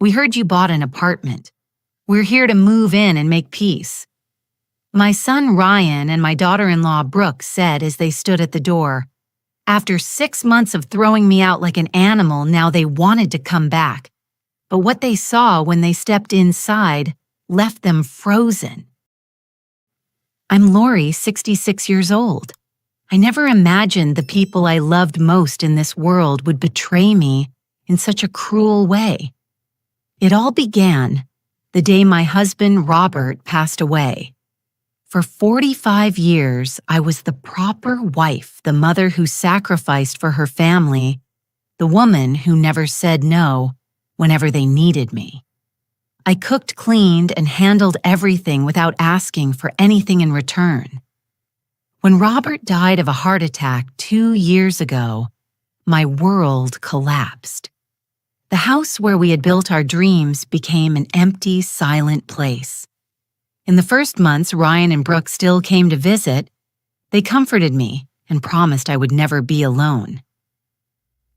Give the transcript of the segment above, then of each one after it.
We heard you bought an apartment. We're here to move in and make peace." My son Ryan and my daughter-in-law Brooke said as they stood at the door, "After 6 months of throwing me out like an animal, now they wanted to come back. But what they saw when they stepped inside left them frozen." I'm Lori, 66 years old. I never imagined the people I loved most in this world would betray me in such a cruel way. It all began the day my husband Robert passed away. For 45 years, I was the proper wife, the mother who sacrificed for her family, the woman who never said no whenever they needed me. I cooked, cleaned, and handled everything without asking for anything in return. When Robert died of a heart attack 2 years ago, my world collapsed. The house where we had built our dreams became an empty, silent place. In the first months Ryan and Brooke still came to visit, they comforted me and promised I would never be alone.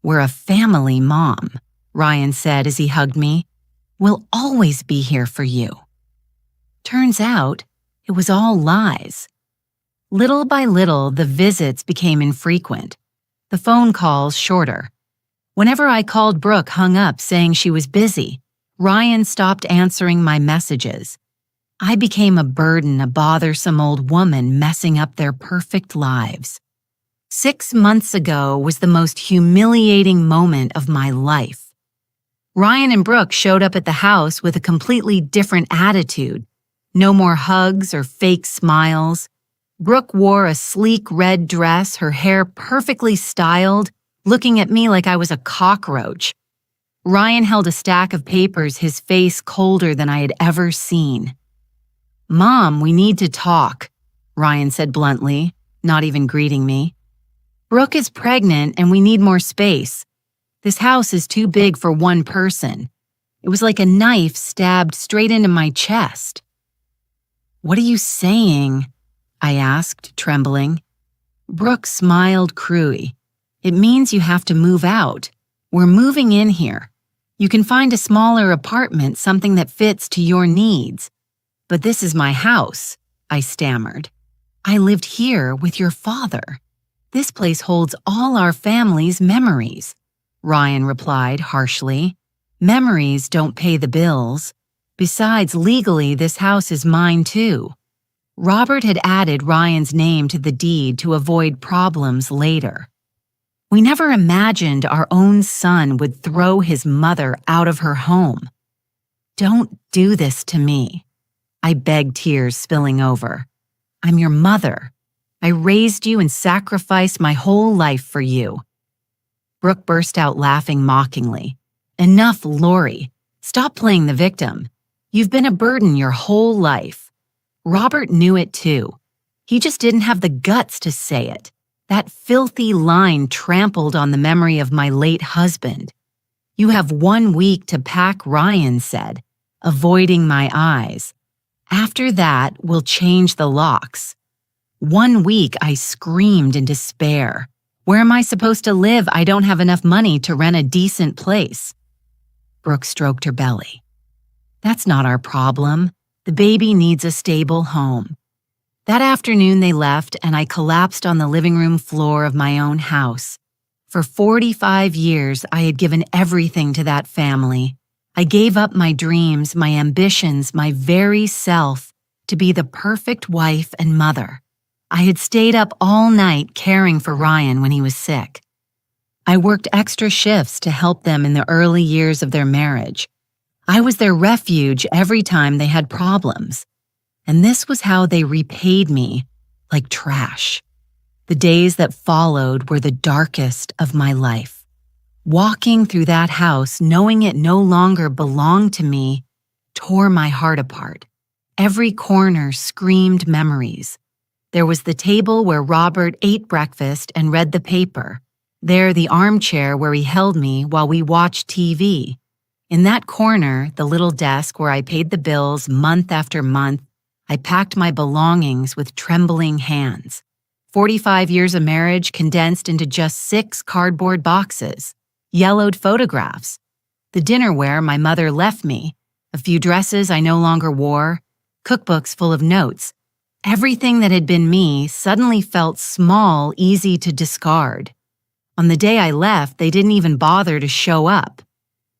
"We're a family, Mom," Ryan said as he hugged me. "We'll always be here for you." Turns out, it was all lies. Little by little, the visits became infrequent, the phone calls shorter. Whenever I called, Brooke hung up saying she was busy. Ryan stopped answering my messages. I became a burden, a bothersome old woman messing up their perfect lives. 6 months ago was the most humiliating moment of my life. Ryan and Brooke showed up at the house with a completely different attitude. No more hugs or fake smiles. Brooke wore a sleek red dress, her hair perfectly styled, looking at me like I was a cockroach. Ryan held a stack of papers, his face colder than I had ever seen. "Mom, we need to talk," Ryan said bluntly, not even greeting me. "Brooke is pregnant and we need more space. This house is too big for one person." It was like a knife stabbed straight into my chest. "What are you saying?" I asked, trembling. Brooke smiled cruelly. "It means you have to move out. We're moving in here. You can find a smaller apartment, something that fits to your needs. But this is my house," I stammered. "I lived here with your father. This place holds all our family's memories," Ryan replied harshly. "Memories don't pay the bills. Besides, legally, this house is mine too." Robert had added Ryan's name to the deed to avoid problems later. We never imagined our own son would throw his mother out of her home. "Don't do this to me," I begged, tears spilling over. "I'm your mother. I raised you and sacrificed my whole life for you." Brooke burst out laughing mockingly. "Enough, Lori. Stop playing the victim. You've been a burden your whole life." Robert knew it too. He just didn't have the guts to say it. That filthy line trampled on the memory of my late husband. "You have 1 week to pack," Ryan said, avoiding my eyes. "After that, we'll change the locks." 1 week, I screamed in despair. "Where am I supposed to live? I don't have enough money to rent a decent place." Brooke stroked her belly. "That's not our problem. The baby needs a stable home." That afternoon they left and I collapsed on the living room floor of my own house. For 45 years, I had given everything to that family. I gave up my dreams, my ambitions, my very self to be the perfect wife and mother. I had stayed up all night caring for Ryan when he was sick. I worked extra shifts to help them in the early years of their marriage. I was their refuge every time they had problems. And this was how they repaid me, like trash. The days that followed were the darkest of my life. Walking through that house, knowing it no longer belonged to me, tore my heart apart. Every corner screamed memories. There was the table where Robert ate breakfast and read the paper. There, the armchair where he held me while we watched TV. In that corner, the little desk where I paid the bills month after month, I packed my belongings with trembling hands. 45 years of marriage condensed into just 6 cardboard boxes. Yellowed photographs. the dinnerware my mother left me, a few dresses I no longer wore, cookbooks full of notes. Everything that had been me suddenly felt small, easy to discard. On the day I left, they didn't even bother to show up.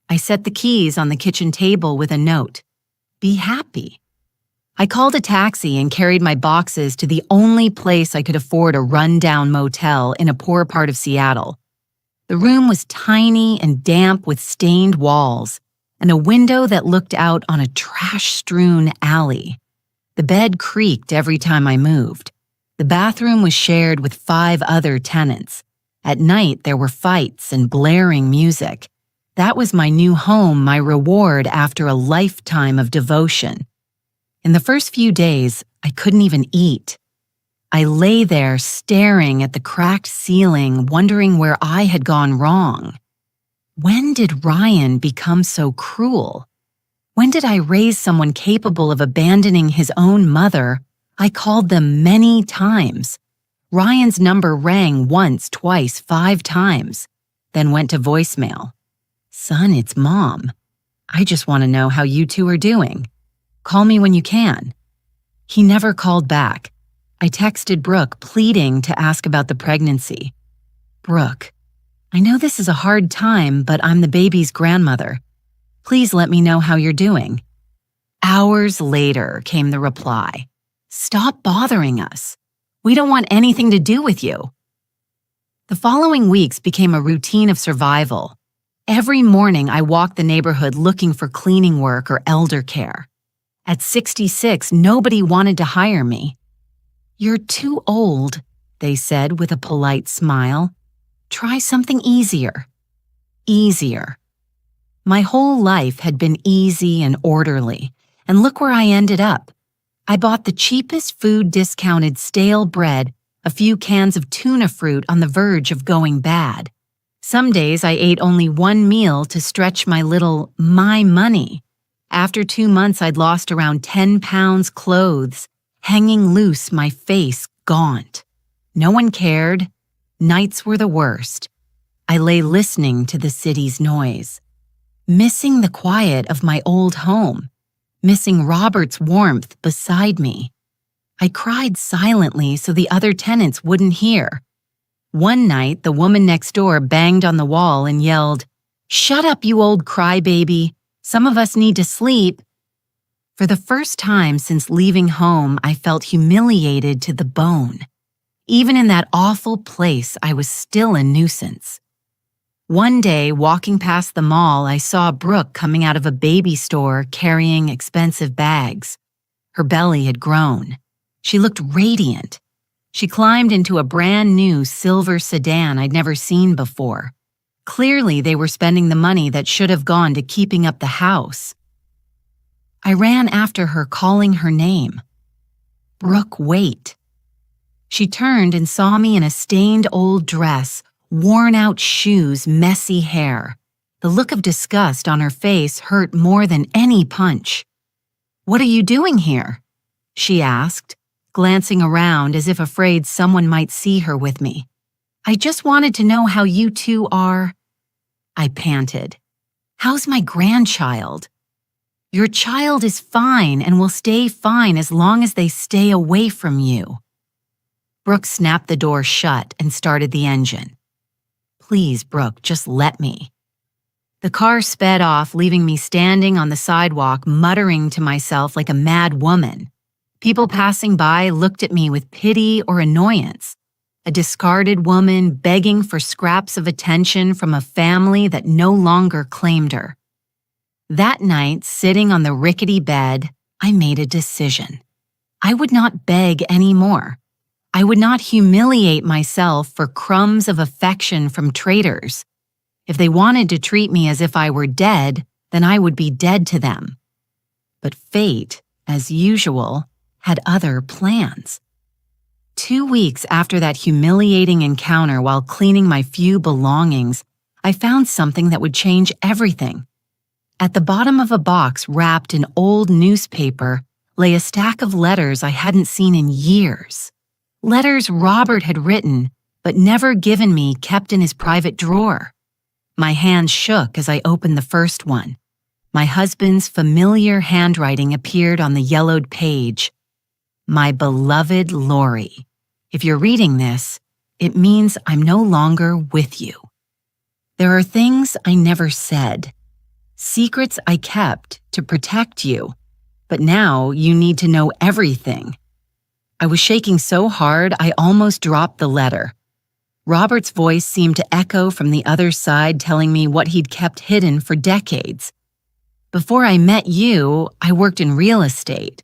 I set the keys on the kitchen table with a note. Be happy. I called a taxi and carried my boxes to the only place I could afford a run-down motel in a poor part of Seattle. The room was tiny and damp with stained walls and a window that looked out on a trash-strewn alley. The bed creaked every time I moved. The bathroom was shared with 5 other tenants. At night, there were fights and blaring music. That was my new home, my reward after a lifetime of devotion. In the first few days, I couldn't even eat. I lay there staring at the cracked ceiling, wondering where I had gone wrong. When did Ryan become so cruel? When did I raise someone capable of abandoning his own mother? I called them many times. Ryan's number rang once, twice, 5 times, then went to voicemail. Son, it's Mom. I just want to know how you two are doing. Call me when you can. He never called back. I texted Brooke, pleading to ask about the pregnancy. Brooke, I know this is a hard time, but I'm the baby's grandmother. Please let me know how you're doing. Hours later came the reply. Stop bothering us. We don't want anything to do with you. The following weeks became a routine of survival. Every morning I walked the neighborhood looking for cleaning work or elder care. At 66, nobody wanted to hire me. You're too old, they said with a polite smile. Try something easier. Easier. My whole life had been easy and orderly, and look where I ended up. I bought the cheapest food discounted stale bread, a few cans of tuna fruit on the verge of going bad. Some days I ate only 1 meal to stretch my money. After 2 months, I'd lost around 10 pounds clothes, hanging loose, my face gaunt. No one cared. Nights were the worst. I lay listening to the city's noise, missing the quiet of my old home, missing Robert's warmth beside me. I cried silently so the other tenants wouldn't hear. One night, the woman next door banged on the wall and yelled, "Shut up, you old crybaby. Some of us need to sleep." For the first time since leaving home, I felt humiliated to the bone. Even in that awful place, I was still a nuisance. One day, walking past the mall, I saw Brooke coming out of a baby store carrying expensive bags. Her belly had grown. She looked radiant. She climbed into a brand new silver sedan I'd never seen before. Clearly, they were spending the money that should have gone to keeping up the house. I ran after her, calling her name. Brooke, wait. She turned and saw me in a stained old dress, worn-out shoes, messy hair. The look of disgust on her face hurt more than any punch. "What are you doing here?" she asked, glancing around as if afraid someone might see her with me. "I just wanted to know how you two are." I panted. "How's my grandchild?" "Your child is fine and will stay fine as long as they stay away from you." Brooke snapped the door shut and started the engine. "Please, Brooke, just let me." The car sped off, leaving me standing on the sidewalk, muttering to myself like a mad woman. People passing by looked at me with pity or annoyance. A discarded woman begging for scraps of attention from a family that no longer claimed her. That night, sitting on the rickety bed, I made a decision. I would not beg anymore. I would not humiliate myself for crumbs of affection from traitors. If they wanted to treat me as if I were dead, then I would be dead to them. But fate, as usual, had other plans. 2 weeks after that humiliating encounter while cleaning my few belongings, I found something that would change everything. At the bottom of a box wrapped in old newspaper lay a stack of letters I hadn't seen in years. Letters Robert had written, but never given me, kept in his private drawer. My hand shook as I opened the first one. My husband's familiar handwriting appeared on the yellowed page. My beloved Lori, if you're reading this, it means I'm no longer with you. There are things I never said, secrets I kept to protect you, but now you need to know everything. I was shaking so hard I almost dropped the letter. Robert's voice seemed to echo from the other side, telling me what he'd kept hidden for decades. Before I met you, I worked in real estate.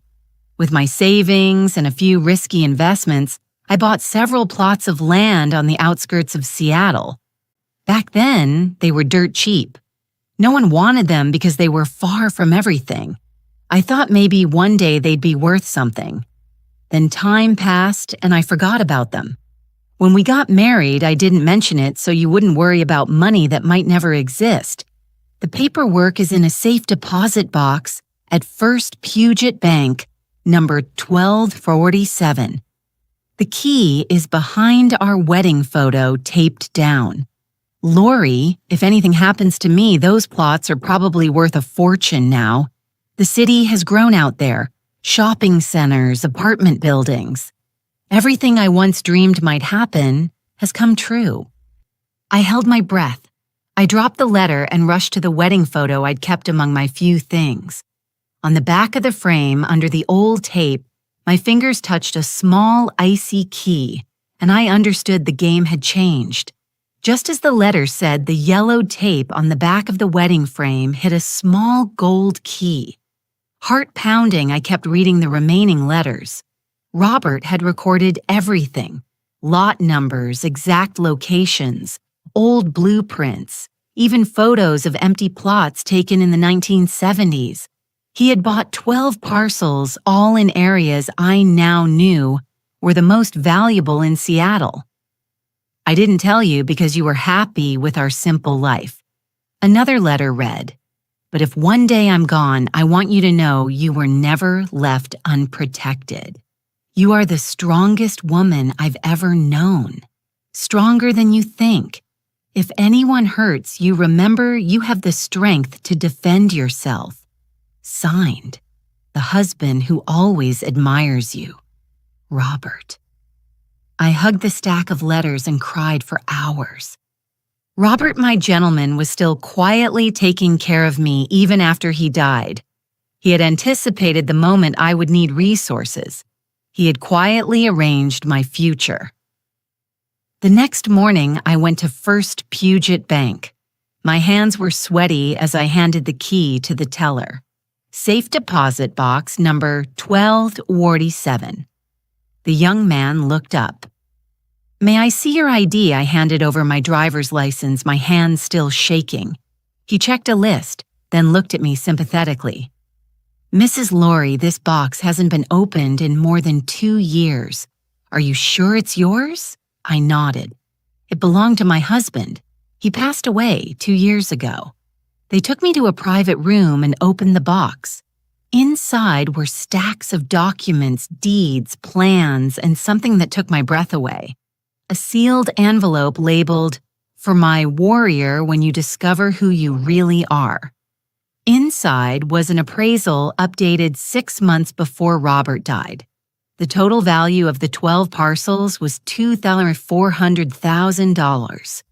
With my savings and a few risky investments, I bought several plots of land on the outskirts of Seattle. Back then, they were dirt cheap. No one wanted them because they were far from everything. I thought maybe one day they'd be worth something. Then time passed and I forgot about them. When we got married, I didn't mention it so you wouldn't worry about money that might never exist. The paperwork is in a safe deposit box at First Puget Bank, number 1247. The key is behind our wedding photo taped down. Lori, if anything happens to me, those plots are probably worth a fortune now. The city has grown out there. Shopping centers, apartment buildings. Everything I once dreamed might happen has come true. I held my breath. I dropped the letter and rushed to the wedding photo I'd kept among my few things. On the back of the frame, under the old tape, my fingers touched a small, icy key, and I understood the game had changed. Just as the letter said, the yellowed tape on the back of the wedding frame hit a small gold key. Heart pounding, I kept reading the remaining letters. Robert had recorded everything: lot numbers, exact locations, old blueprints, even photos of empty plots taken in the 1970s. He had bought 12 parcels, all in areas I now knew were the most valuable in Seattle. I didn't tell you because you were happy with our simple life. Another letter read, "But if one day I'm gone, I want you to know you were never left unprotected. You are the strongest woman I've ever known. Stronger than you think. If anyone hurts you, remember you have the strength to defend yourself. Signed, the husband who always admires you, Robert." I hugged the stack of letters and cried for hours. Robert, my gentleman, was still quietly taking care of me even after he died. He had anticipated the moment I would need resources. He had quietly arranged my future. The next morning, I went to First Puget Bank. My hands were sweaty as I handed the key to the teller. Safe deposit box number 1247. The young man looked up. "May I see your ID?" I handed over my driver's license, my hands still shaking. He checked a list, then looked at me sympathetically. "Mrs. Lori, this box hasn't been opened in more than 2 years. Are you sure it's yours?" I nodded. "It belonged to my husband. He passed away 2 years ago." They took me to a private room and opened the box. Inside were stacks of documents, deeds, plans, and something that took my breath away. A sealed envelope labeled, "For my warrior when you discover who you really are." Inside was an appraisal updated 6 months before Robert died. The total value of the 12 parcels was $400,000.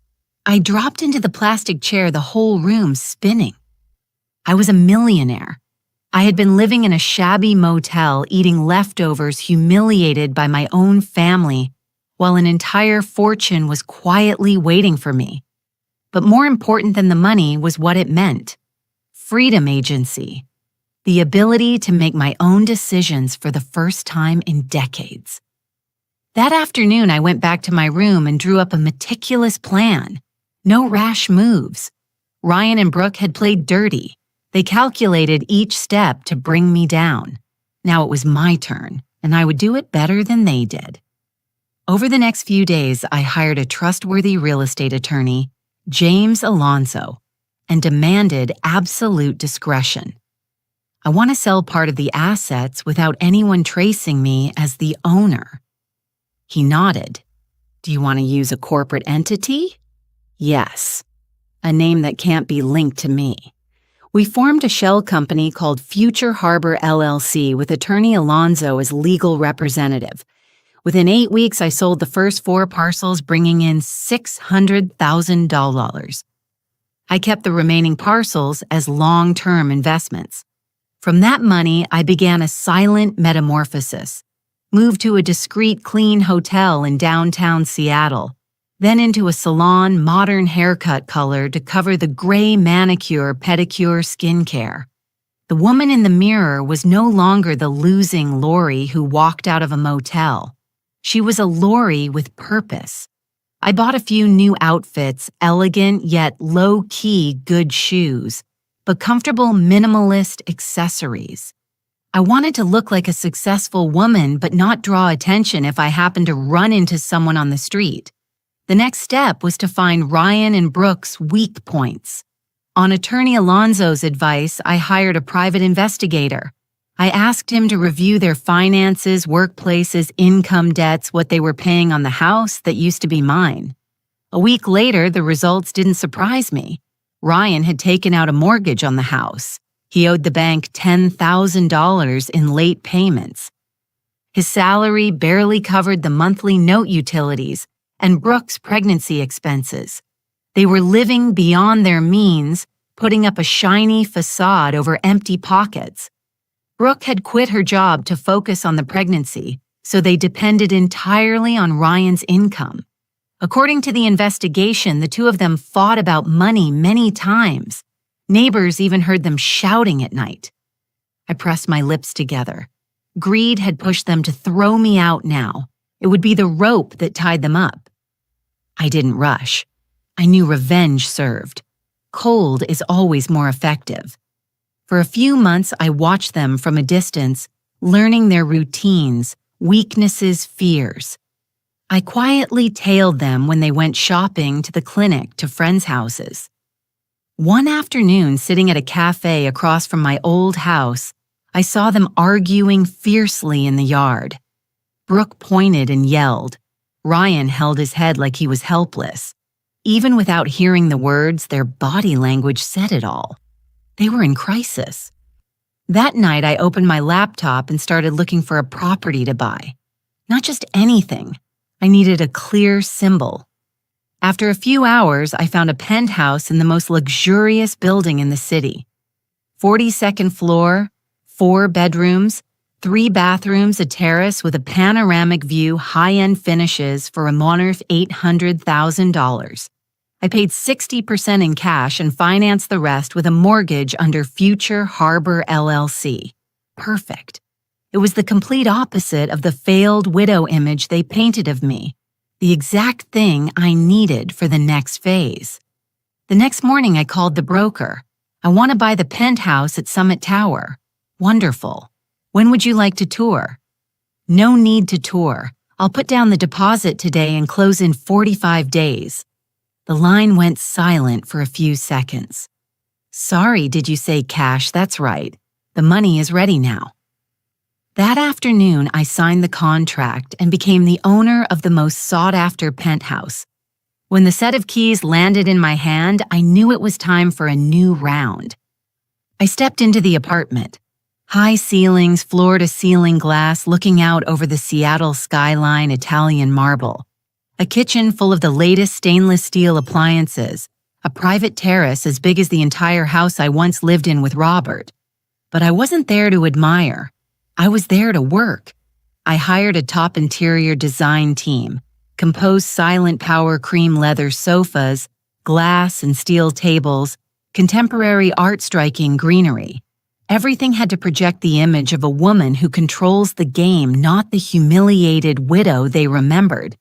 I dropped into the plastic chair, the whole room spinning. I was a millionaire. I had been living in a shabby motel, eating leftovers, humiliated by my own family, while an entire fortune was quietly waiting for me. But more important than the money was what it meant. Freedom agency. The ability to make my own decisions for the first time in decades. That afternoon, I went back to my room and drew up a meticulous plan. No rash moves. Ryan and Brooke had played dirty. They calculated each step to bring me down. Now it was my turn, and I would do it better than they did. Over the next few days, I hired a trustworthy real estate attorney, James Alonso, and demanded absolute discretion. I want to sell part of the assets without anyone tracing me as the owner. He nodded. "Do you want to use a corporate entity?" "Yes." a name that can't be linked to me. We formed a shell company called Future Harbor LLC with attorney Alonzo as legal representative. Within 8 weeks, I sold the first 4 parcels, bringing in $600,000. I kept the remaining parcels as long-term investments. From that money, I began a silent metamorphosis. Moved to a discreet, clean hotel in downtown Seattle, then into a salon modern haircut color to cover the gray manicure, pedicure, skincare. The woman in the mirror was no longer the losing Lori who walked out of a motel. She was a Lori with purpose. I bought a few new outfits, elegant yet low-key good shoes, but comfortable minimalist accessories. I wanted to look like a successful woman but not draw attention if I happened to run into someone on the street. The next step was to find Ryan and Brooke's weak points. On attorney Alonzo's advice, I hired a private investigator. I asked him to review their finances, workplaces, income debts, what they were paying on the house that used to be mine. A week later, the results didn't surprise me. Ryan had taken out a mortgage on the house. He owed the bank $10,000 in late payments. His salary barely covered the monthly note utilities and Brooke's pregnancy expenses. They were living beyond their means, putting up a shiny facade over empty pockets. Brooke had quit her job to focus on the pregnancy, so they depended entirely on Ryan's income. According to the investigation, the two of them fought about money many times. Neighbors even heard them shouting at night. I pressed my lips together. Greed had pushed them to throw me out now. It would be the rope that tied them up. I didn't rush. I knew revenge served. Cold is always more effective. For a few months, I watched them from a distance, learning their routines, weaknesses, fears. I quietly tailed them when they went shopping, to the clinic, to friends' houses. One afternoon, sitting at a cafe across from my old house, I saw them arguing fiercely in the yard. Brooke pointed and yelled. Ryan held his head like he was helpless. Even without hearing the words, their body language said it all. They were in crisis. That night, I opened my laptop and started looking for a property to buy. Not just anything. I needed a clear symbol. After a few hours, I found a penthouse in the most luxurious building in the city. 42nd floor, 4 bedrooms, 3 bathrooms, a terrace with a panoramic view, high-end finishes for a modest $800,000. I paid 60% in cash and financed the rest with a mortgage under Future Harbor LLC. Perfect. It was the complete opposite of the failed widow image they painted of me. The exact thing I needed for the next phase. The next morning, I called the broker. I want to buy the penthouse at Summit Tower. Wonderful. When would you like to tour? No need to tour. I'll put down the deposit today and close in 45 days. The line went silent for a few seconds. Sorry, did you say cash? That's right. The money is ready now. That afternoon, I signed the contract and became the owner of the most sought-after penthouse. When the set of keys landed in my hand, I knew it was time for a new round. I stepped into the apartment. High ceilings, floor-to-ceiling glass looking out over the Seattle skyline, Italian marble. A kitchen full of the latest stainless steel appliances. A private terrace as big as the entire house I once lived in with Robert. But I wasn't there to admire. I was there to work. I hired a top interior design team, composed silent power cream leather sofas, glass and steel tables, contemporary art striking greenery. Everything had to project the image of a woman who controls the game, not the humiliated widow they remembered.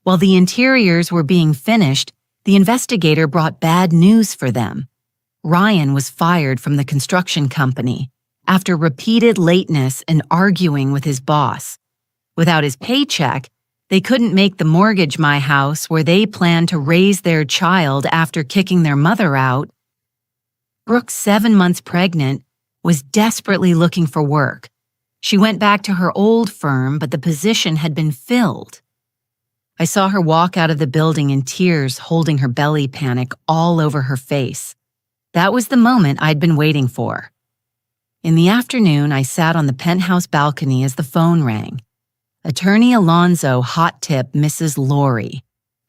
While the interiors were being finished, the investigator brought bad news for them. Ryan was fired from the construction company after repeated lateness and arguing with his boss. Without his paycheck, they couldn't make the mortgage my house where they planned to raise their child after kicking their mother out. Brooke, 7 months pregnant, was desperately looking for work. She went back to her old firm, but the position had been filled. I saw her walk out of the building in tears, holding her belly panic all over her face. That was the moment I'd been waiting for. In the afternoon, I sat on the penthouse balcony as the phone rang. Attorney Alonzo hot-tip Mrs. Lori.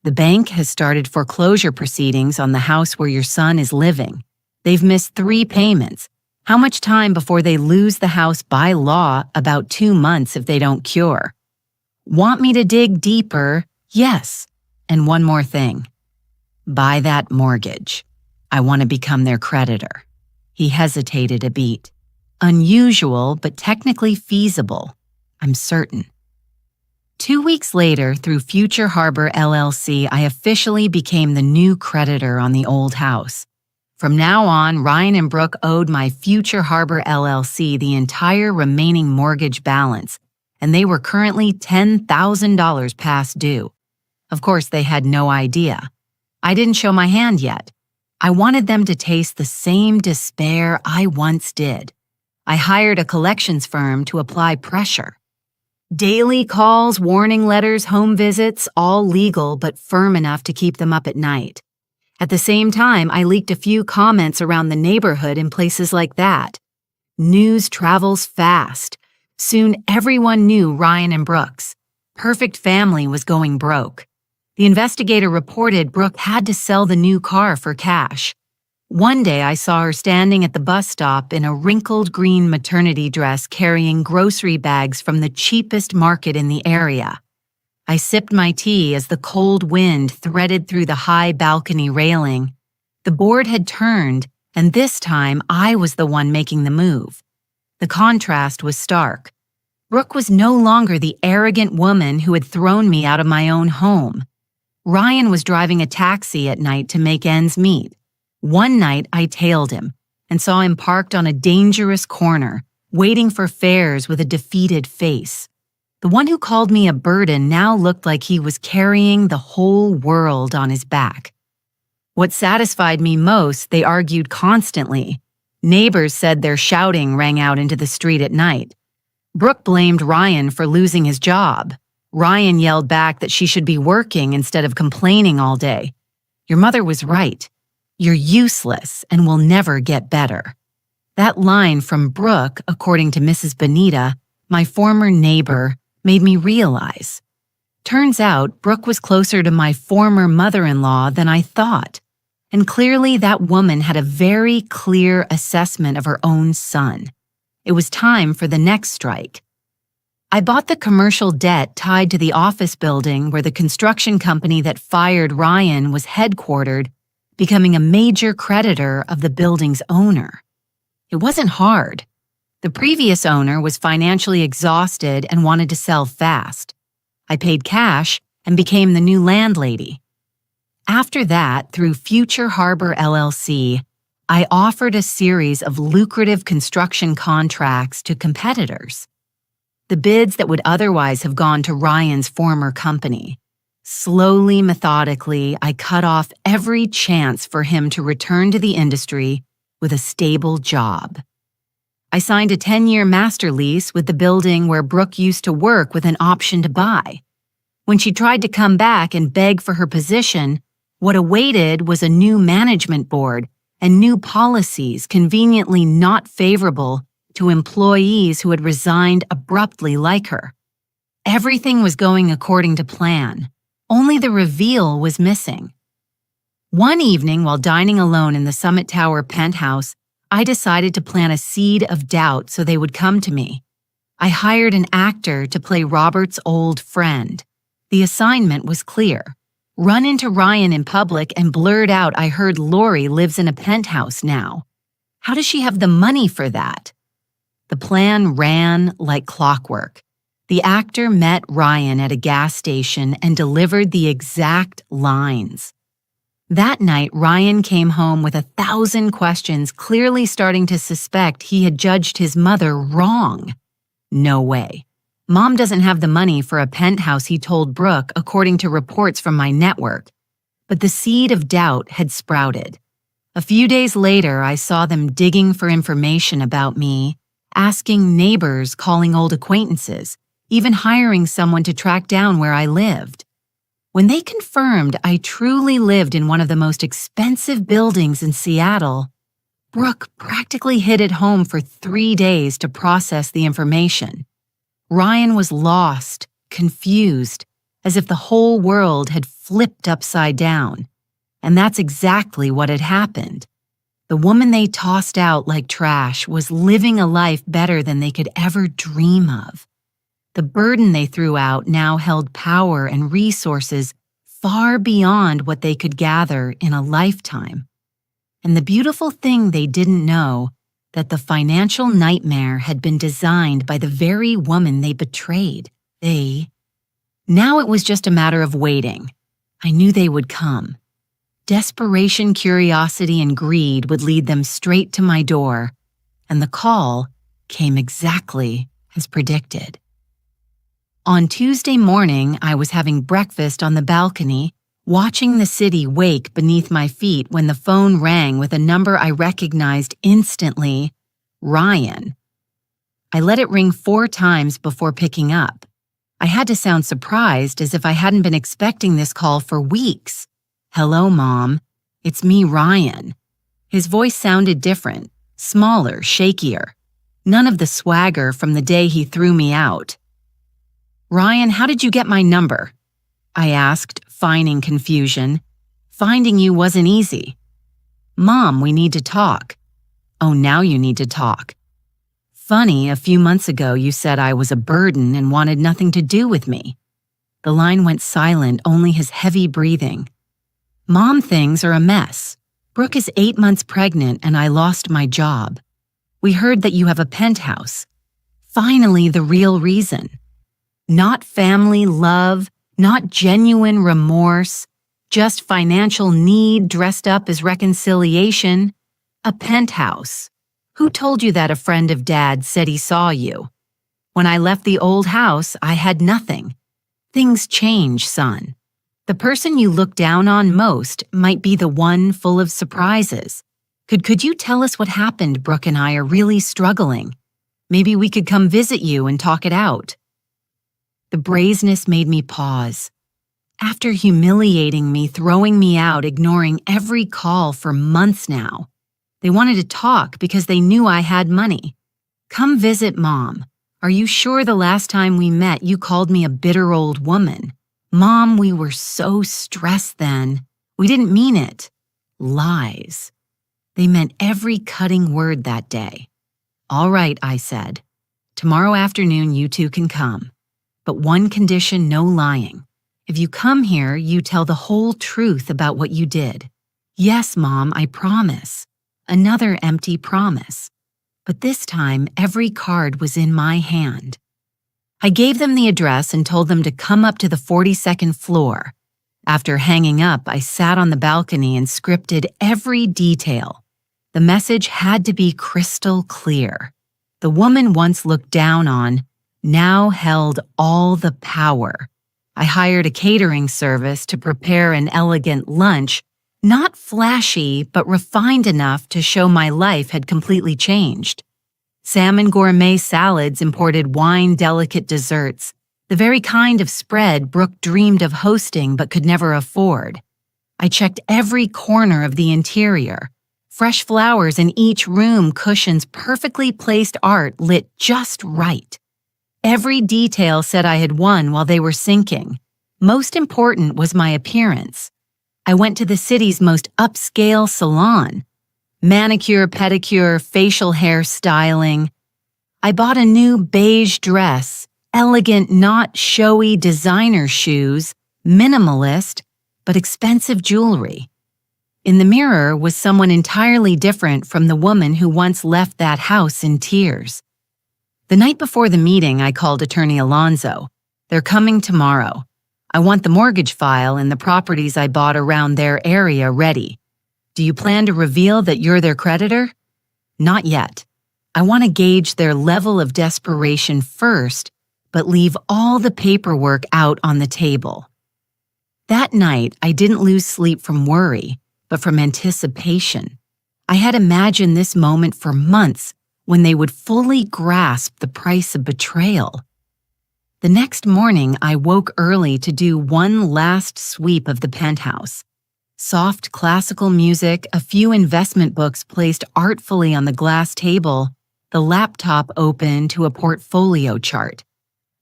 The bank has started foreclosure proceedings on the house where your son is living. They've missed 3 payments. How much time before they lose the house by law? About 2 months if they don't cure. Want me to dig deeper? Yes. And one more thing. Buy that mortgage. I want to become their creditor. He hesitated a beat. Unusual, but technically feasible. I'm certain. 2 weeks later, through Future Harbor LLC, I officially became the new creditor on the old house. From now on, Ryan and Brooke owed my Future Harbor LLC the entire remaining mortgage balance, and they were currently $10,000 past due. Of course, they had no idea. I didn't show my hand yet. I wanted them to taste the same despair I once did. I hired a collections firm to apply pressure. Daily calls, warning letters, home visits, all legal but firm enough to keep them up at night. At the same time, I leaked a few comments around the neighborhood in places like that. News travels fast. Soon everyone knew Ryan and Brooke's perfect family was going broke. The investigator reported Brooke had to sell the new car for cash. One day I saw her standing at the bus stop in a wrinkled green maternity dress carrying grocery bags from the cheapest market in the area. I sipped my tea as the cold wind threaded through the high balcony railing. The board had turned, and this time I was the one making the move. The contrast was stark. Brooke was no longer the arrogant woman who had thrown me out of my own home. Ryan was driving a taxi at night to make ends meet. One night I tailed him and saw him parked on a dangerous corner, waiting for fares with a defeated face. The one who called me a burden now looked like he was carrying the whole world on his back. What satisfied me most, they argued constantly. Neighbors said their shouting rang out into the street at night. Brooke blamed Ryan for losing his job. Ryan yelled back that she should be working instead of complaining all day. Your mother was right. You're useless and will never get better. That line from Brooke, according to Mrs. Bonita, my former neighbor, made me realize. Turns out Brooke was closer to my former mother-in-law than I thought. And clearly that woman had a very clear assessment of her own son. It was time for the next strike. I bought the commercial debt tied to the office building where the construction company that fired Ryan was headquartered, becoming a major creditor of the building's owner. It wasn't hard. The previous owner was financially exhausted and wanted to sell fast. I paid cash and became the new landlady. After that, through Future Harbor LLC, I offered a series of lucrative construction contracts to competitors. The bids that would otherwise have gone to Ryan's former company. Slowly, methodically, I cut off every chance for him to return to the industry with a stable job. I signed a 10-year master lease with the building where Brooke used to work with an option to buy. When she tried to come back and beg for her position, what awaited was a new management board and new policies conveniently not favorable to employees who had resigned abruptly like her. Everything was going according to plan. Only the reveal was missing. One evening, while dining alone in the Summit Tower penthouse, I decided to plant a seed of doubt so they would come to me. I hired an actor to play Robert's old friend. The assignment was clear. Run into Ryan in public and blurt out I heard Lori lives in a penthouse now. How does she have the money for that? The plan ran like clockwork. The actor met Ryan at a gas station and delivered the exact lines. That night, Ryan came home with 1,000 questions, clearly starting to suspect he had judged his mother wrong. No way. Mom doesn't have the money for a penthouse, he told Brooke, according to reports from my network. But the seed of doubt had sprouted. A few days later, I saw them digging for information about me, asking neighbors, calling old acquaintances, even hiring someone to track down where I lived. When they confirmed I truly lived in one of the most expensive buildings in Seattle, Brooke practically hid at home for 3 days to process the information. Ryan was lost, confused, as if the whole world had flipped upside down. And that's exactly what had happened. The woman they tossed out like trash was living a life better than they could ever dream of. The burden they threw out now held power and resources far beyond what they could gather in a lifetime. And the beautiful thing they didn't know, that the financial nightmare had been designed by the very woman they betrayed. Now it was just a matter of waiting. I knew they would come. Desperation, curiosity, and greed would lead them straight to my door, and the call came exactly as predicted. On Tuesday morning, I was having breakfast on the balcony, watching the city wake beneath my feet when the phone rang with a number I recognized instantly, Ryan. I let it ring 4 times before picking up. I had to sound surprised, as if I hadn't been expecting this call for weeks. "Hello, Mom. It's me, Ryan." His voice sounded different, smaller, shakier. None of the swagger from the day he threw me out. "Ryan, how did you get my number?" I asked, feigning confusion. "Finding you wasn't easy." "Mom, we need to talk." "Oh, now you need to talk. Funny, a few months ago you said I was a burden and wanted nothing to do with me." The line went silent, only his heavy breathing. "Mom, things are a mess. Brooke is 8 months pregnant and I lost my job. We heard that you have a penthouse. Finally, the real reason. Not family love, not genuine remorse, just financial need dressed up as reconciliation. A penthouse. Who told you that a friend of Dad's said he saw you? When I left the old house, I had nothing. Things change, son. The person you look down on most might be the one full of surprises. Could you tell us what happened? Brooke and I are really struggling. Maybe we could come visit you and talk it out." The brazenness made me pause. After humiliating me, throwing me out, ignoring every call for months now, they wanted to talk because they knew I had money. "Come visit, Mom. Are you sure the last time we met you called me a bitter old woman? Mom, we were so stressed then. We didn't mean it." Lies. They meant every cutting word that day. "All right," I said. "Tomorrow afternoon you two can come. But one condition, no lying. If you come here, you tell the whole truth about what you did." "Yes, Mom, I promise." Another empty promise. But this time, every card was in my hand. I gave them the address and told them to come up to the 42nd floor. After hanging up, I sat on the balcony and scripted every detail. The message had to be crystal clear. The woman once looked down on now held all the power. I hired a catering service to prepare an elegant lunch, not flashy, but refined enough to show my life had completely changed. Salmon gourmet salads, imported wine delicate desserts, the very kind of spread Brooke dreamed of hosting but could never afford. I checked every corner of the interior. Fresh flowers in each room, cushions, perfectly placed art lit just right. Every detail said I had won while they were sinking. Most important was my appearance. I went to the city's most upscale salon. Manicure, pedicure, facial hair styling. I bought a new beige dress, elegant, not showy designer shoes, minimalist, but expensive jewelry. In the mirror was someone entirely different from the woman who once left that house in tears. The night before the meeting, I called Attorney Alonzo. "They're coming tomorrow. I want the mortgage file and the properties I bought around their area ready. Do you plan to reveal that you're their creditor?" "Not yet. I want to gauge their level of desperation first, but leave all the paperwork out on the table." That night, I didn't lose sleep from worry, but from anticipation. I had imagined this moment for months when they would fully grasp the price of betrayal. The next morning, I woke early to do one last sweep of the penthouse. Soft classical music, a few investment books placed artfully on the glass table, the laptop open to a portfolio chart.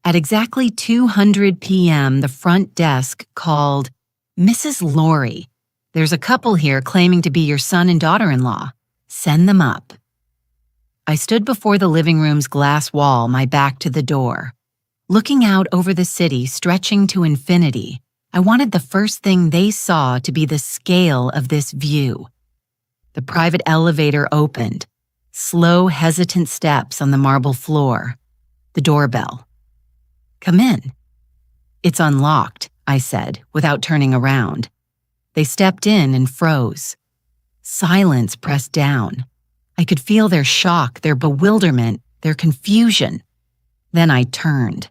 At exactly 2:00 p.m., the front desk called, "Mrs. Laurie, there's a couple here claiming to be your son and daughter-in-law. Send them up." I stood before the living room's glass wall, my back to the door. Looking out over the city stretching to infinity, I wanted the first thing they saw to be the scale of this view. The private elevator opened. Slow, hesitant steps on the marble floor. The doorbell. "Come in." "It's unlocked," I said, without turning around. They stepped in and froze. Silence pressed down. I could feel their shock, their bewilderment, their confusion. Then I turned.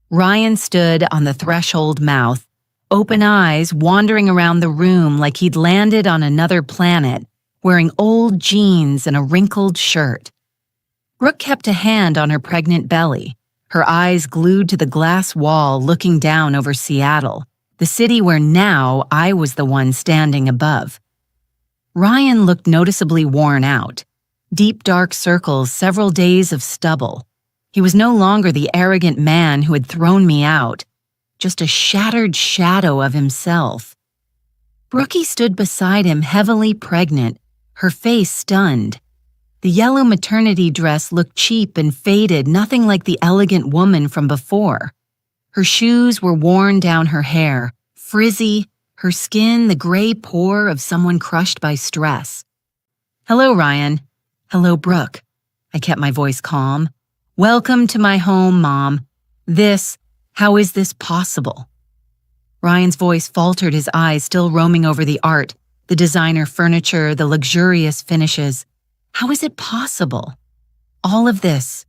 Ryan stood on the threshold, mouth, open eyes wandering around the room like he'd landed on another planet, wearing old jeans and a wrinkled shirt. Brooke kept a hand on her pregnant belly, her eyes glued to the glass wall looking down over Seattle, the city where now I was the one standing above. Ryan looked noticeably worn out. Deep dark circles, several days of stubble. He was no longer the arrogant man who had thrown me out, just a shattered shadow of himself. Brookie stood beside him, heavily pregnant, her face stunned. The yellow maternity dress looked cheap and faded, nothing like the elegant woman from before. Her shoes were worn down her hair, frizzy, her skin the gray pore of someone crushed by stress. "Hello, Ryan." "Hello, Brooke." I kept my voice calm. "Welcome to my home, Mom. How is this possible?" Ryan's voice faltered, his eyes still roaming over the art, the designer furniture, the luxurious finishes. "How is it possible? All of this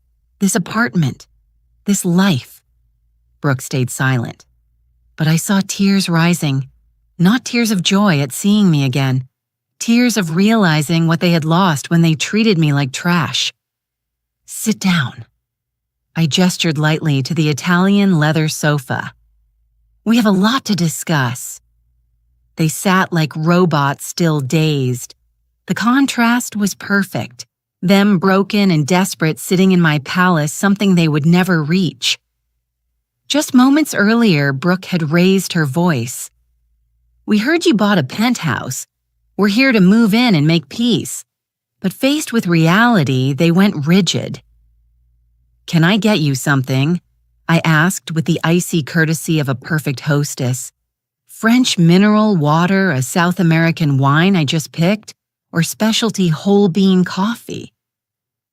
apartment, this life." Brooke stayed silent. But I saw tears rising, not tears of joy at seeing me again, tears of realizing what they had lost when they treated me like trash. "Sit down." I gestured lightly to the Italian leather sofa. "We have a lot to discuss." They sat like robots, still dazed. The contrast was perfect. Them broken and desperate sitting in my palace, something they would never reach. Just moments earlier, Brooke had raised her voice. "We heard you bought a penthouse. We're here to move in and make peace." But faced with reality, they went rigid. "Can I get you something?" I asked with the icy courtesy of a perfect hostess. French mineral water, a South American wine I just picked, or specialty whole bean coffee?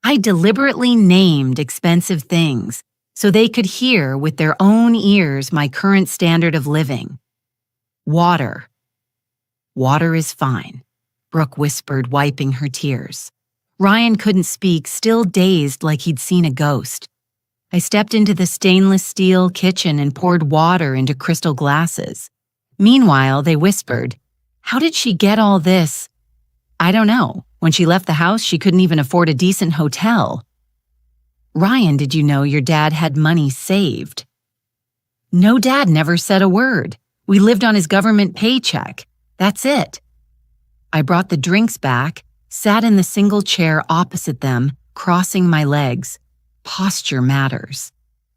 I deliberately named expensive things so they could hear with their own ears my current standard of living. "Water." "Water is fine," Brooke whispered, wiping her tears. Ryan couldn't speak, still dazed like he'd seen a ghost. I stepped into the stainless steel kitchen and poured water into crystal glasses. Meanwhile, they whispered, "How did she get all this?" "I don't know. When she left the house, she couldn't even afford a decent hotel." "Ryan, did you know your dad had money saved?" "No, Dad never said a word. We lived on his government paycheck. That's it." I brought the drinks back, sat in the single chair opposite them, crossing my legs. Posture matters.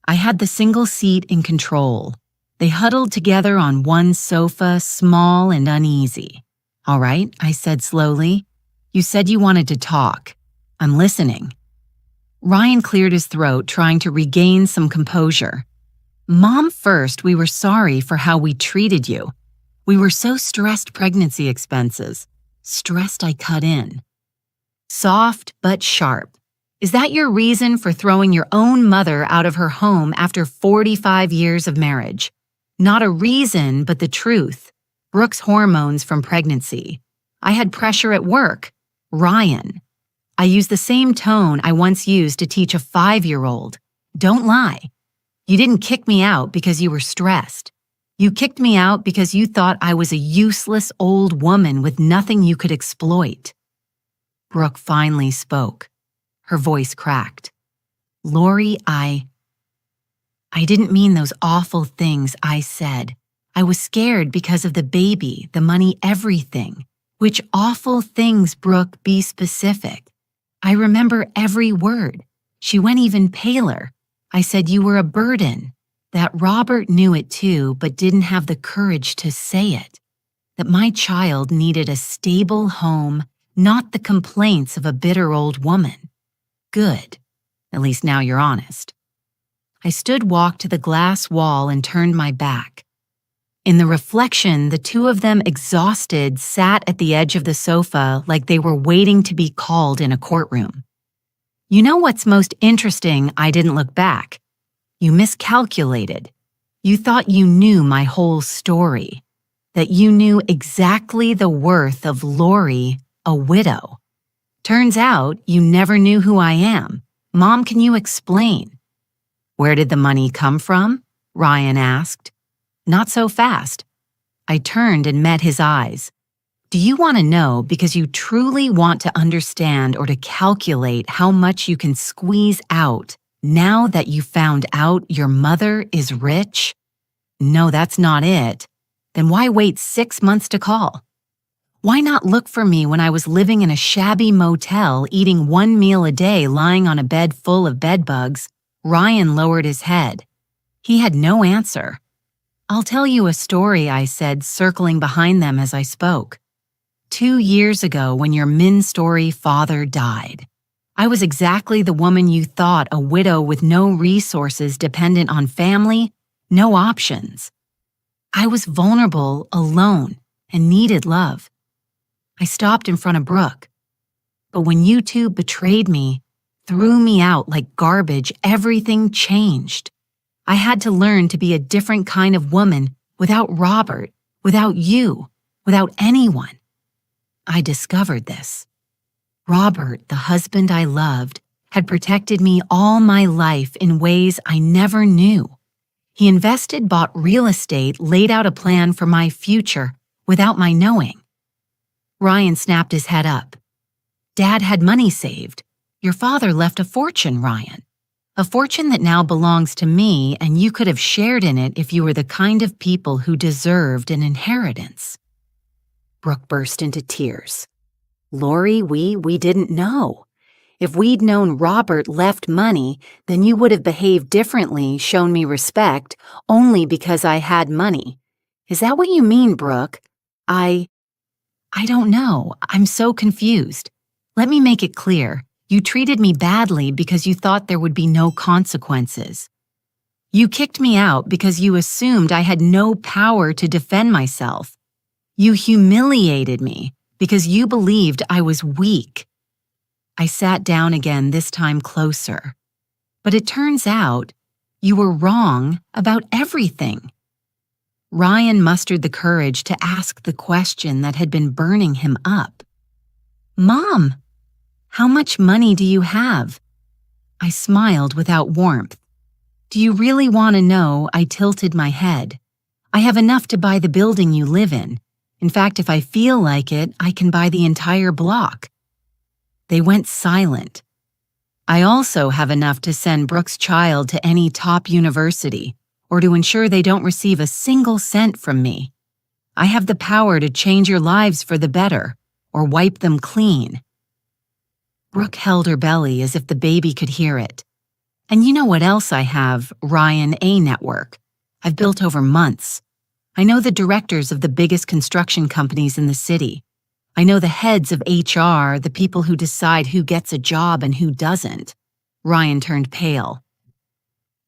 I had the single seat in control. They huddled together on one sofa, small and uneasy. "All right," I said slowly. "You said you wanted to talk. I'm listening." Ryan cleared his throat, trying to regain some composure. "Mom, first, we were sorry for how we treated you. We were so stressed pregnancy expenses. Stressed I cut in." Soft but sharp. "Is that your reason for throwing your own mother out of her home after 45 years of marriage?" Not a reason, but the truth. Brooke's hormones from pregnancy. I had pressure at work. Ryan. I used the same tone I once used to teach a 5-year-old. Don't lie. You didn't kick me out because you were stressed. You kicked me out because you thought I was a useless old woman with nothing you could exploit. Brooke finally spoke. Her voice cracked. "Laurie, I I didn't mean those awful things I said. I was scared because of the baby, the money, everything. Which awful things, Brooke? Be specific. I remember every word. She went even paler. I said you were a burden. That Robert knew it too, but didn't have the courage to say it. That my child needed a stable home, not the complaints of a bitter old woman. Good. At least now you're honest. I walked to the glass wall and turned my back. In the reflection, the two of them, exhausted, sat at the edge of the sofa like they were waiting to be called in a courtroom. You know what's most interesting? I didn't look back. You miscalculated. You thought you knew my whole story, that you knew exactly the worth of Lori, a widow. Turns out you never knew who I am. Mom, can you explain? Where did the money come from? Ryan asked. Not so fast. I turned and met his eyes. Do you want to know because you truly want to understand or to calculate how much you can squeeze out now that you found out your mother is rich? No, that's not it. Then why wait 6 months to call? Why not look for me when I was living in a shabby motel, eating 1 meal a day, lying on a bed full of bedbugs? Ryan lowered his head. He had no answer. I'll tell you a story, I said, circling behind them as I spoke. 2 years ago, when your min-story father died, I was exactly the woman you thought, a widow with no resources, dependent on family, no options. I was vulnerable, alone, and needed love. I stopped in front of Brooke. But when you two betrayed me, threw me out like garbage, everything changed. I had to learn to be a different kind of woman without Robert, without you, without anyone. I discovered this. Robert, the husband I loved, had protected me all my life in ways I never knew. He invested, bought real estate, laid out a plan for my future without my knowing. Ryan snapped his head up. Dad had money saved. Your father left a fortune, Ryan. A fortune that now belongs to me, and you could have shared in it if you were the kind of people who deserved an inheritance. Brooke burst into tears. Lori, we didn't know. If we'd known Robert left money, then you would have behaved differently, shown me respect, only because I had money. Is that what you mean, Brooke? I don't know. I'm so confused. Let me make it clear. You treated me badly because you thought there would be no consequences. You kicked me out because you assumed I had no power to defend myself. You humiliated me because you believed I was weak. I sat down again, this time closer. But it turns out you were wrong about everything. Ryan mustered the courage to ask the question that had been burning him up. Mom, how much money do you have? I smiled without warmth. Do you really want to know? I tilted my head. I have enough to buy the building you live in. In fact, if I feel like it, I can buy the entire block. They went silent. I also have enough to send Brooke's child to any top university, or to ensure they don't receive a single cent from me. I have the power to change your lives for the better, or wipe them clean. Brooke held her belly as if the baby could hear it. And you know what else I have, Ryan, a network. I've built over months. I know the directors of the biggest construction companies in the city. I know the heads of HR, the people who decide who gets a job and who doesn't. Ryan turned pale.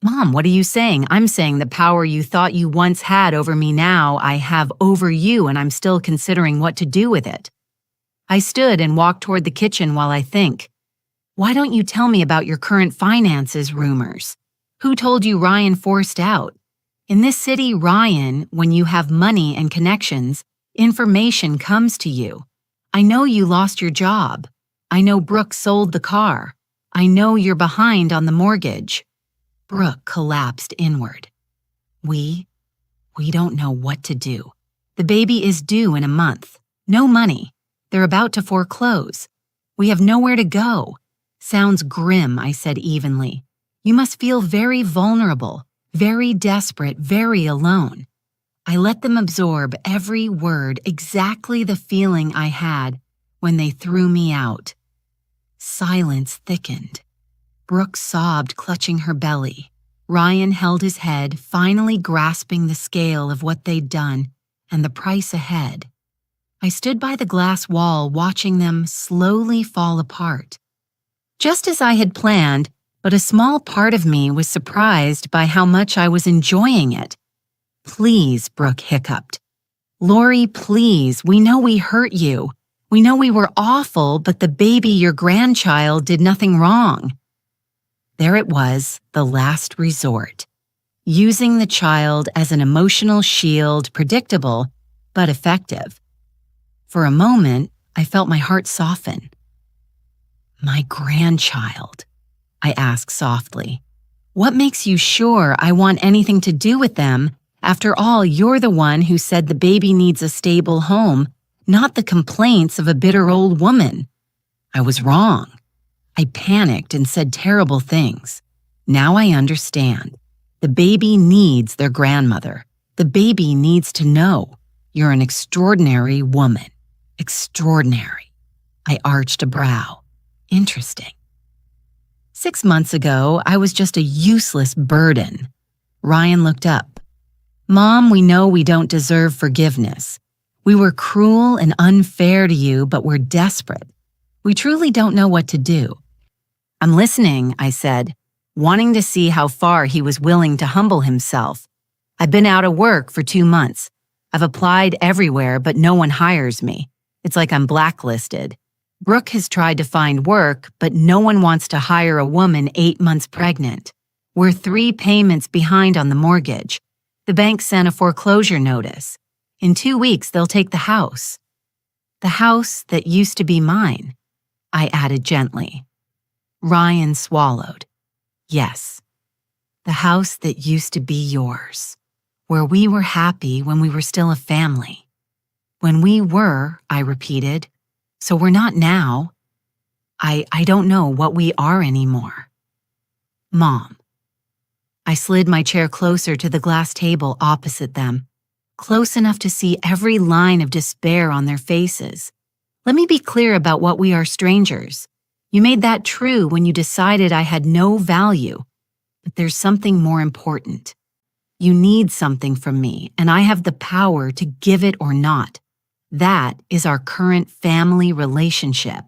Mom, what are you saying? I'm saying the power you thought you once had over me now I have over you, and I'm still considering what to do with it. I stood and walked toward the kitchen while I think. Why don't you tell me about your current finances rumors? Who told you Ryan forced out? In this city, Ryan, when you have money and connections, information comes to you. I know you lost your job. I know Brooke sold the car. I know you're behind on the mortgage. Brooke collapsed inward. We don't know what to do. The baby is due in a month. No money. They're about to foreclose. We have nowhere to go. Sounds grim, I said evenly. You must feel very vulnerable, very desperate, very alone. I let them absorb every word, exactly the feeling I had when they threw me out. Silence thickened. Brooke sobbed, clutching her belly. Ryan held his head, finally grasping the scale of what they'd done and the price ahead. I stood by the glass wall, watching them slowly fall apart. Just as I had planned, but a small part of me was surprised by how much I was enjoying it. "Please," Brooke hiccuped. "Lori, please, we know we hurt you. We know we were awful, but the baby, your grandchild, did nothing wrong." There it was, the last resort. Using the child as an emotional shield, predictable, but effective. For a moment, I felt my heart soften. "My grandchild," I asked softly. "What makes you sure I want anything to do with them? After all, you're the one who said the baby needs a stable home, not the complaints of a bitter old woman." I was wrong. I panicked and said terrible things. Now I understand. The baby needs their grandmother. The baby needs to know. You're an extraordinary woman. Extraordinary. I arched a brow. Interesting. 6 months ago, I was just a useless burden. Ryan looked up. "Mom, we know we don't deserve forgiveness. We were cruel and unfair to you, but we're desperate. We truly don't know what to do." "I'm listening," I said, wanting to see how far he was willing to humble himself. "I've been out of work for 2 months. I've applied everywhere, but no one hires me. It's like I'm blacklisted. Brooke has tried to find work, but no one wants to hire a woman 8 months pregnant. We're 3 payments behind on the mortgage. The bank sent a foreclosure notice. In 2 weeks, they'll take the house." "The house that used to be mine," I added gently. Ryan swallowed. "Yes, the house that used to be yours, where we were happy when we were still a family." "When we were," I repeated. "So we're not now. I don't know what we are anymore." "Mom." I slid my chair closer to the glass table opposite them, close enough to see every line of despair on their faces. "Let me be clear about what we are, strangers. You made that true when you decided I had no value, but there's something more important. You need something from me, and I have the power to give it or not. That is our current family relationship."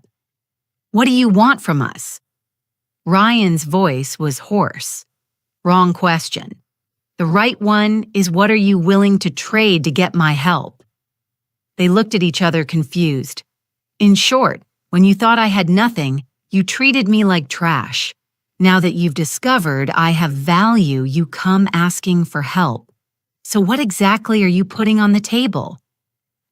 "What do you want from us?" Ryan's voice was hoarse. "Wrong question. The right one is, what are you willing to trade to get my help?" They looked at each other confused. "In short, when you thought I had nothing, you treated me like trash. Now that you've discovered I have value, you come asking for help. So what exactly are you putting on the table?"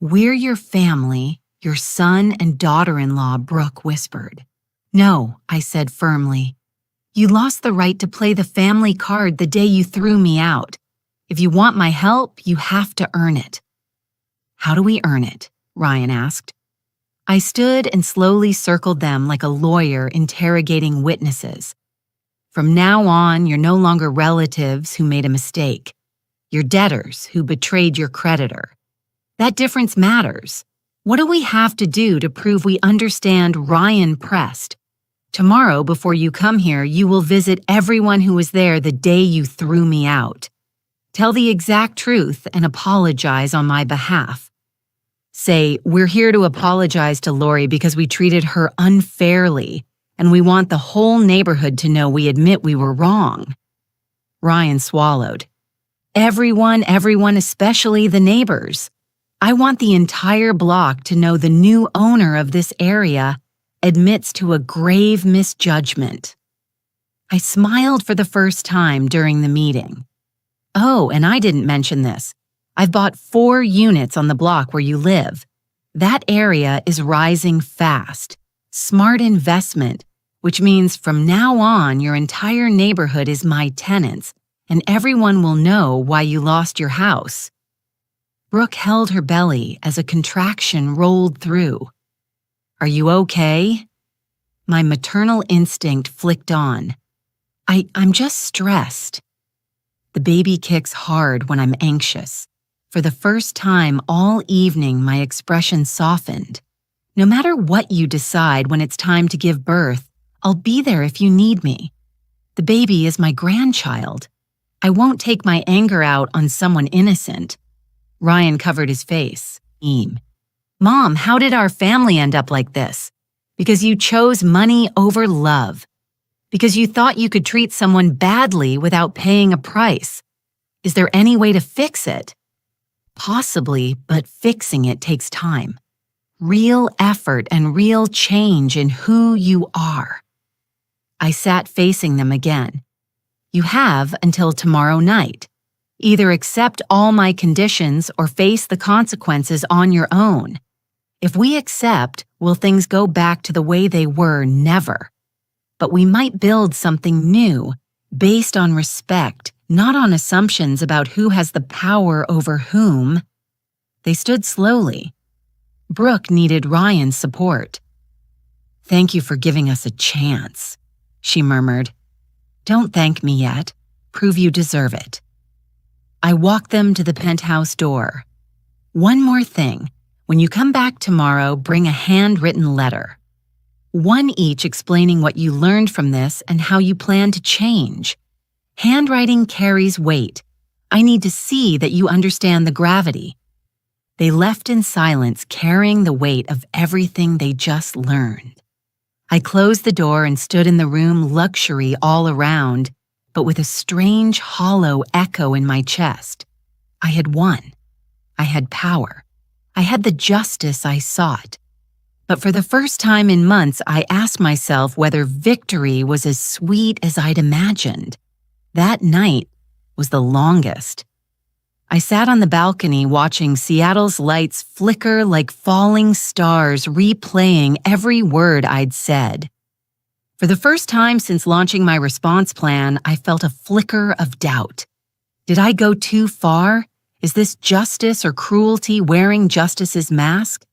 "We're your family, your son and daughter-in-law," Brooke whispered. "No," I said firmly. "You lost the right to play the family card the day you threw me out. If you want my help, you have to earn it." "How do we earn it?" Ryan asked. I stood and slowly circled them like a lawyer interrogating witnesses. "From now on, you're no longer relatives who made a mistake. You're debtors who betrayed your creditor. That difference matters. What do we have to do to prove we understand Ryan Prest? Tomorrow, before you come here, you will visit everyone who was there the day you threw me out. Tell the exact truth and apologize on my behalf. Say, we're here to apologize to Lori because we treated her unfairly, and we want the whole neighborhood to know we admit we were wrong." Ryan swallowed. Everyone, especially the neighbors. I want the entire block to know the new owner of this area admits to a grave misjudgment." I smiled for the first time during the meeting. "Oh, and I didn't mention this. I've bought 4 units on the block where you live. That area is rising fast. Smart investment, which means from now on your entire neighborhood is my tenants, and everyone will know why you lost your house." Brooke held her belly as a contraction rolled through. "Are you okay?" My maternal instinct flicked on. I'm just stressed." The baby kicks hard when I'm anxious. For the first time all evening, my expression softened. No matter what you decide when it's time to give birth, I'll be there if you need me. The baby is my grandchild. I won't take my anger out on someone innocent. Ryan covered his face. Mom, how did our family end up like this? Because you chose money over love. Because you thought you could treat someone badly without paying a price. Is there any way to fix it? Possibly, but fixing it takes time. Real effort and real change in who you are. I sat facing them again. You have until tomorrow night. Either accept all my conditions or face the consequences on your own. If we accept, will things go back to the way they were? Never. But we might build something new, based on respect, not on assumptions about who has the power over whom. They stood slowly. Brooke needed Ryan's support. Thank you for giving us a chance, she murmured. Don't thank me yet. Prove you deserve it. I walked them to the penthouse door. One more thing. When you come back tomorrow, bring a handwritten letter. One each explaining what you learned from this and how you plan to change. Handwriting carries weight. I need to see that you understand the gravity. They left in silence, carrying the weight of everything they just learned. I closed the door and stood in the room, luxury all around, but with a strange, hollow echo in my chest. I had won. I had power. I had the justice I sought. But for the first time in months, I asked myself whether victory was as sweet as I'd imagined. That night was the longest. I sat on the balcony watching Seattle's lights flicker like falling stars, replaying every word I'd said. For the first time since launching my response plan, I felt a flicker of doubt. Did I go too far? Is this justice or cruelty wearing justice's mask?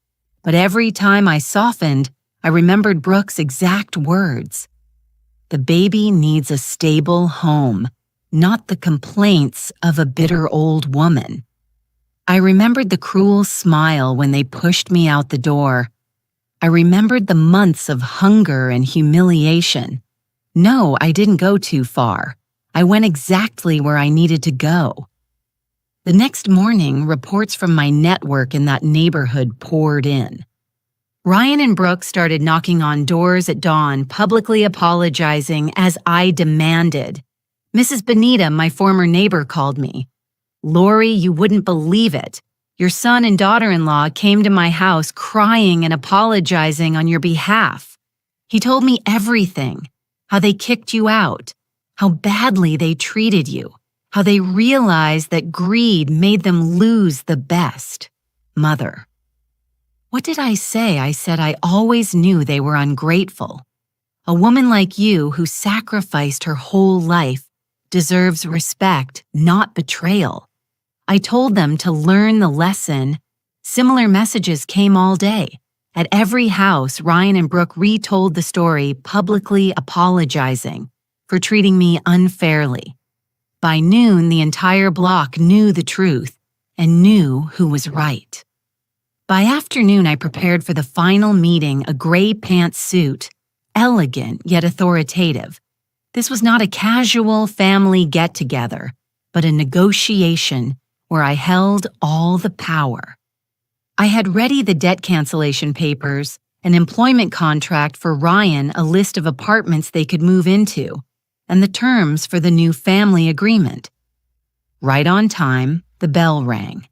But every time I softened, I remembered Brooke's exact words. The baby needs a stable home, not the complaints of a bitter old woman. I remembered the cruel smile when they pushed me out the door. I remembered the months of hunger and humiliation. No, I didn't go too far. I went exactly where I needed to go. The next morning, reports from my network in that neighborhood poured in. Ryan and Brooke started knocking on doors at dawn, publicly apologizing as I demanded. Mrs. Benita, my former neighbor, called me. Lori, you wouldn't believe it. Your son and daughter-in-law came to my house crying and apologizing on your behalf. He told me everything, how they kicked you out, how badly they treated you, how they realized that greed made them lose the best. Mother. What did I say? I said I always knew they were ungrateful. A woman like you who sacrificed her whole life deserves respect, not betrayal. I told them to learn the lesson. Similar messages came all day. At every house, Ryan and Brooke retold the story, publicly apologizing for treating me unfairly. By noon, the entire block knew the truth and knew who was right. By afternoon, I prepared for the final meeting, a gray pantsuit, elegant yet authoritative. This was not a casual family get-together, but a negotiation where I held all the power. I had ready the debt cancellation papers, an employment contract for Ryan, a list of apartments they could move into, and the terms for the new family agreement. Right on time, the bell rang.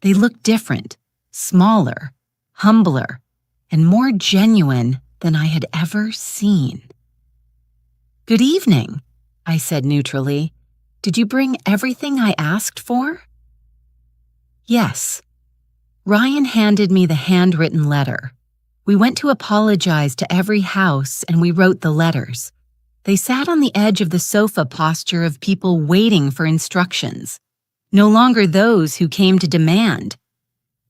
They looked different, smaller, humbler, and more genuine than I had ever seen. Good evening, I said neutrally. Did you bring everything I asked for? Yes. Ryan handed me the handwritten letter. We went to apologize to every house and we wrote the letters. They sat on the edge of the sofa posture of people waiting for instructions, no longer those who came to demand.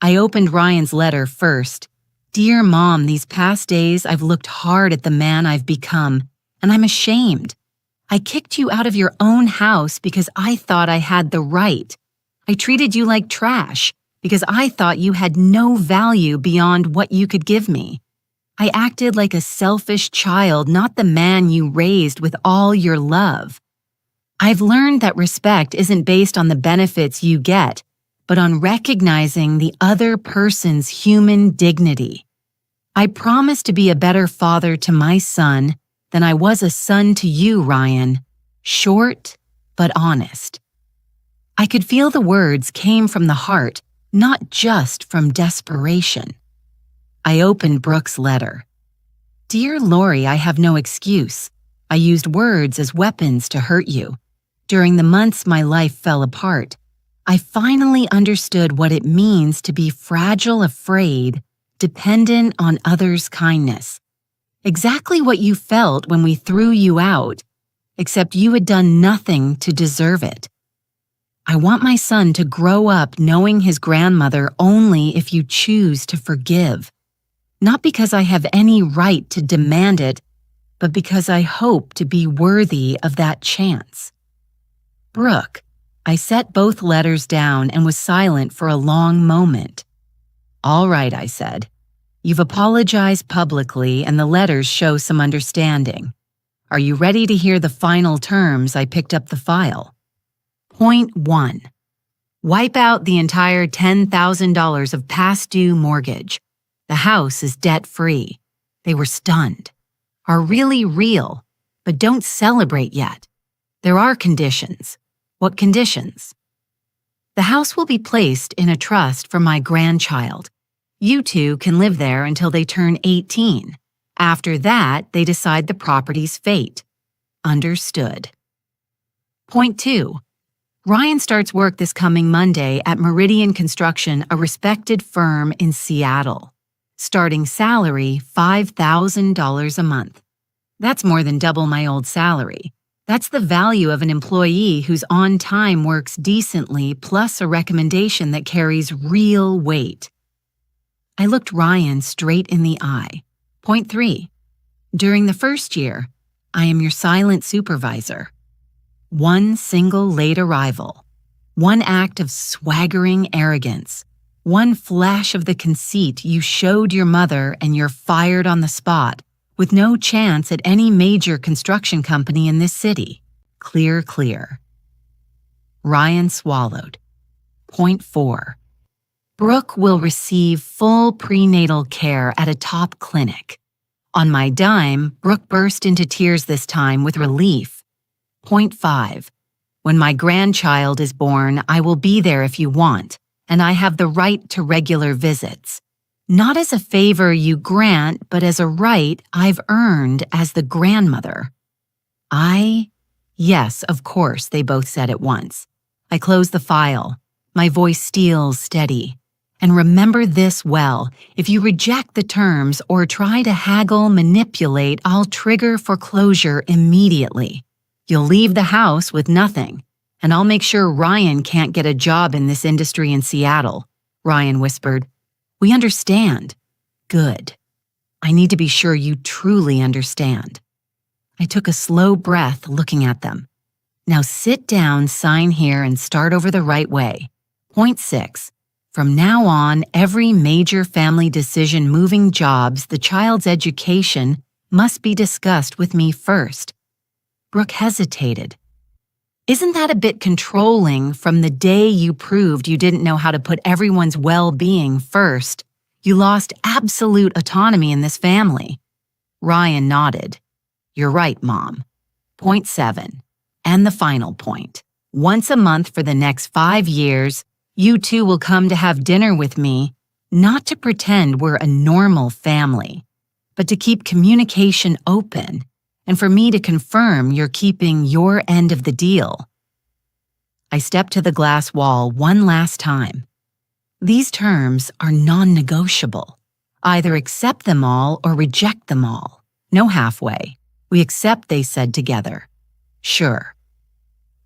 I opened Ryan's letter first. Dear Mom, these past days I've looked hard at the man I've become, and I'm ashamed. I kicked you out of your own house because I thought I had the right. I treated you like trash because I thought you had no value beyond what you could give me. I acted like a selfish child, not the man you raised with all your love. I've learned that respect isn't based on the benefits you get, but on recognizing the other person's human dignity. I promise to be a better father to my son than I was a son to you, Ryan. Short, but honest. I could feel the words came from the heart, not just from desperation. I opened Brooke's letter. Dear Lori, I have no excuse. I used words as weapons to hurt you. During the months my life fell apart, I finally understood what it means to be fragile, afraid, dependent on others' kindness. Exactly what you felt when we threw you out, except you had done nothing to deserve it. I want my son to grow up knowing his grandmother only if you choose to forgive. Not because I have any right to demand it, but because I hope to be worthy of that chance. Brooke, I set both letters down and was silent for a long moment. All right, I said. You've apologized publicly and the letters show some understanding. Are you ready to hear the final terms? I picked up the file. Point 1. Wipe out the entire $10,000 of past due mortgage. The house is debt-free. They were stunned. Are really real, but don't celebrate yet. There are conditions. What conditions? The house will be placed in a trust for my grandchild. You two can live there until they turn 18. After that, they decide the property's fate. Understood. Point 2. Ryan starts work this coming Monday at Meridian Construction, a respected firm in Seattle. Starting salary, $5,000 a month. That's more than double my old salary. That's the value of an employee who's on time, works decently, plus a recommendation that carries real weight. I looked Ryan straight in the eye. Point 3. During the first year, I am your silent supervisor. One single late arrival. One act of swaggering arrogance. One flash of the conceit you showed your mother and you're fired on the spot, with no chance at any major construction company in this city. Clear, clear. Ryan swallowed. Point 4. Brooke will receive full prenatal care at a top clinic. On my dime, Brooke burst into tears this time with relief. Point 5. When my grandchild is born, I will be there if you want, and I have the right to regular visits. Not as a favor you grant, but as a right I've earned as the grandmother. Yes, of course, they both said at once. I close the file. My voice steals steady. And remember this well, if you reject the terms or try to haggle, manipulate, I'll trigger foreclosure immediately. You'll leave the house with nothing, and I'll make sure Ryan can't get a job in this industry in Seattle, Ryan whispered. We understand. Good. I need to be sure you truly understand. I took a slow breath looking at them. Now sit down, sign here, and start over the right way. Point 6. From now on, every major family decision moving jobs, the child's education, must be discussed with me first. Brooke hesitated. Isn't that a bit controlling from the day you proved you didn't know how to put everyone's well-being first? You lost absolute autonomy in this family. Ryan nodded. You're right, Mom. Point 7. And the final point. Once a month for the next 5 years, you two will come to have dinner with me, not to pretend we're a normal family, but to keep communication open and for me to confirm you're keeping your end of the deal. I stepped to the glass wall one last time. These terms are non-negotiable. Either accept them all or reject them all. No halfway. We accept, they said together. Sure.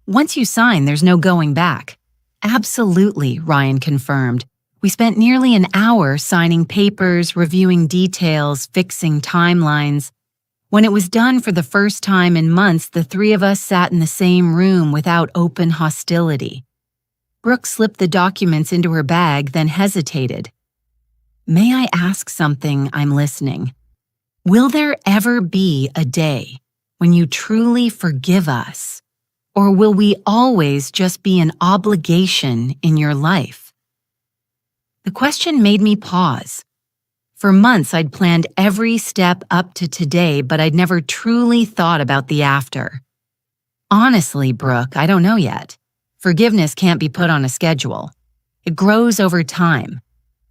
Once you sign, there's no going back. Absolutely, Ryan confirmed. We spent nearly an hour signing papers, reviewing details, fixing timelines. When it was done for the first time in months, the three of us sat in the same room without open hostility. Brooke slipped the documents into her bag, then hesitated. "May I ask something? I'm listening. Will there ever be a day when you truly forgive us? Or will we always just be an obligation in your life?" The question made me pause. For months, I'd planned every step up to today, but I'd never truly thought about the after. Honestly, Brooke, I don't know yet. Forgiveness can't be put on a schedule. It grows over time.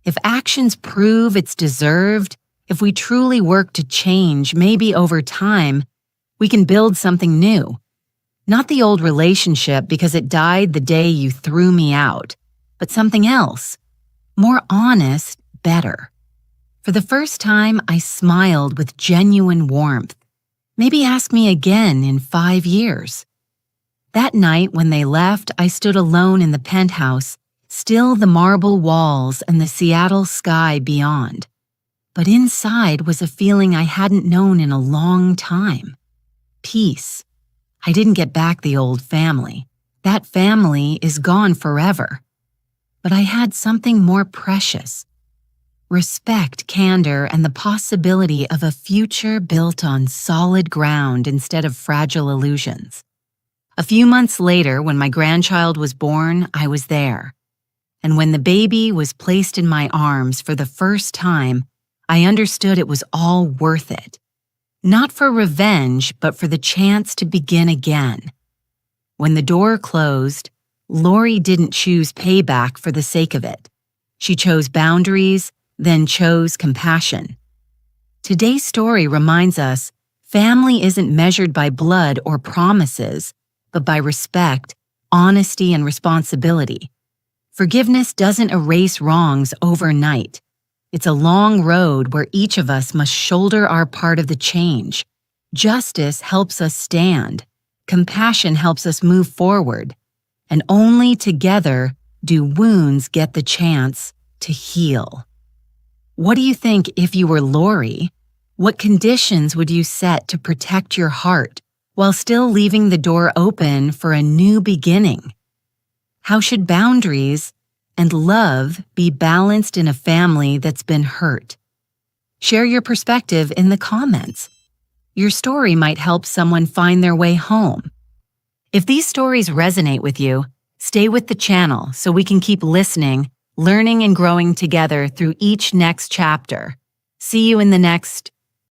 If actions prove it's deserved, if we truly work to change, maybe over time, we can build something new. Not the old relationship because it died the day you threw me out, but something else. More honest, better. For the first time, I smiled with genuine warmth. Maybe ask me again in 5 years. That night when they left, I stood alone in the penthouse, still the marble walls and the Seattle sky beyond. But inside was a feeling I hadn't known in a long time. Peace. I didn't get back the old family. That family is gone forever. But I had something more precious. Respect, candor, and the possibility of a future built on solid ground instead of fragile illusions. A few months later, when my grandchild was born, I was there. And when the baby was placed in my arms for the first time, I understood it was all worth it. Not for revenge, but for the chance to begin again. When the door closed, Lori didn't choose payback for the sake of it. She chose boundaries, then chose compassion. Today's story reminds us family isn't measured by blood or promises, but by respect, honesty, and responsibility. Forgiveness doesn't erase wrongs overnight. It's a long road where each of us must shoulder our part of the change. Justice helps us stand. Compassion helps us move forward. And only together do wounds get the chance to heal. What do you think if you were Lori? What conditions would you set to protect your heart while still leaving the door open for a new beginning? How should boundaries and love be balanced in a family that's been hurt? Share your perspective in the comments. Your story might help someone find their way home. If these stories resonate with you, stay with the channel so we can keep listening, learning, and growing together through each next chapter. See you in the next